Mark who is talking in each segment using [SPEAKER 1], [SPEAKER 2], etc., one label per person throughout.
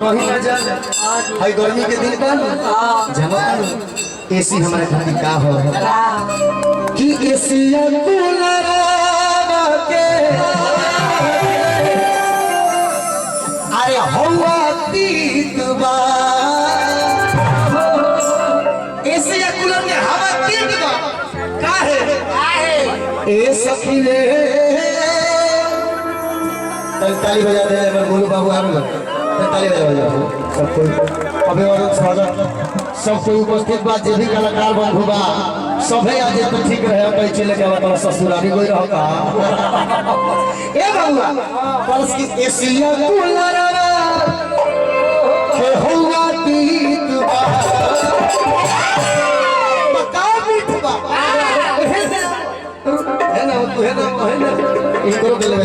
[SPEAKER 1] कहीं ना जाए हाई गर्मी के दिन पर जमा एसी हमारे घर में का हो कि एसी कूलर के अरे हवा तीत बा एसी कूलर के हवा तीत बा काहे ए सखी रे ताली बजा दे बोलू बाबू आरो ताली बजा सब कोई अबे और स्वागत सब कोई उपस्थित बा जे भी कलाकार बंधु बा सभे आज तो ठीक रहे कहीं चले गया तो ससुराली कोई रहका ए बाबूआ परस की एसिया कूलर के हुआ तीत बा बता बीत बा है ना तू है ना इनको ले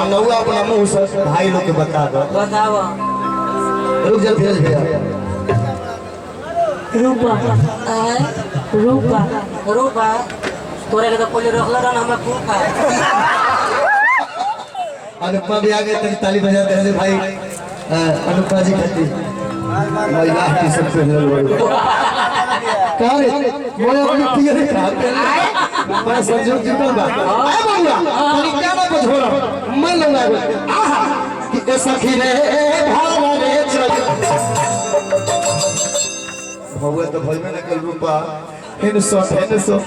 [SPEAKER 1] नौआ अपना मुंह से भाई लोग के बता दो
[SPEAKER 2] बताओ
[SPEAKER 1] रुक जा भेज भैया
[SPEAKER 2] रूपा रूपा रूपा तोरे के तो पहले रखला रहन हमरा खूब खाए
[SPEAKER 1] अनुपमा भी आ गए तेरी ताली बजा दे रहे भाई अनुपमा जी कहती महिला की सबसे कहां रे मोया अपनी पियर खा मैं संजोग जुटल बा ए बउआ तनी क्या ना बझोरा मैं लंगा आहा कि ए सखी रे भाला रे चल भौवा तो भई में निकल रूपा हेन सो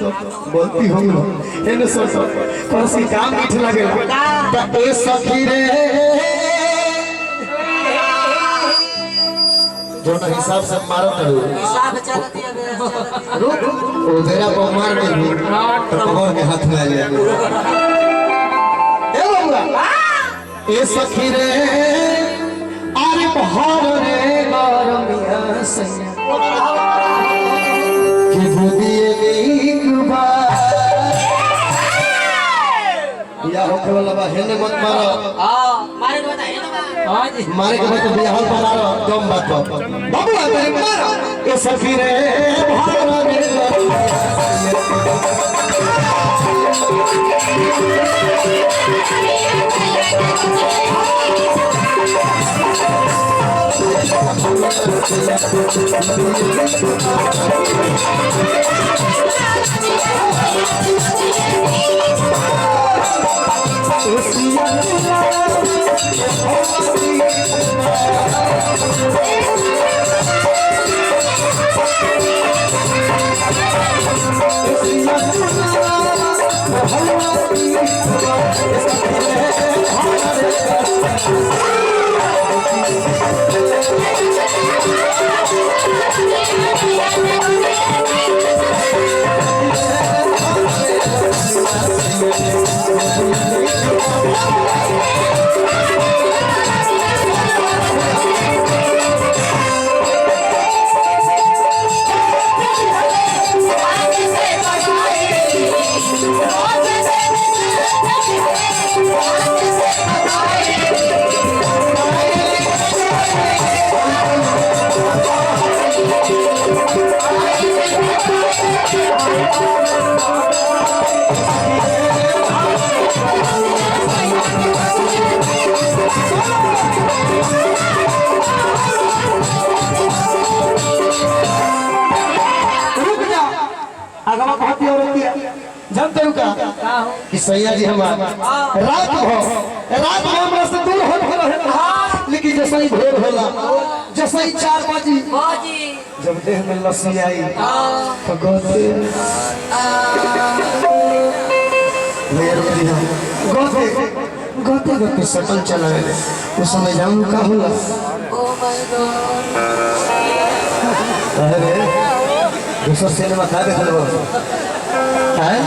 [SPEAKER 1] बोलती हूं हेन सो कौन सी काम मीठ लगे त ए सखी रे जो ना हिसाब से मारो करो
[SPEAKER 2] हिसाब चल दिया
[SPEAKER 1] रुक ओ मेरा को मार दे तो कमर के हाथ में आ जाए ए बाबूआ ए सखी रे अरे बहार रे गरमिया सैया कि बुदिए नीक बा या होके वाला बा हेने मत मारो
[SPEAKER 2] हां मारे के बता हेने हां जी
[SPEAKER 1] मारे के बता बिहार पर आ रहा कम बात बाबूआ तेरे मारो ए सखी रे बहार रे आगवा बहुत ही औरत जानते हो का कि सैया जी हमारा रात हमरा से दूर हो रहे लेकिन जैसा ही भोर होला जैसा ही 4 बजे जब देह में लस्सी आई तो गोते गोते गोते सटल चला गए उस समय जाऊं का होला
[SPEAKER 2] ओ माय गॉड
[SPEAKER 1] अरे दूसरा सिनेमा खा देख लो हैं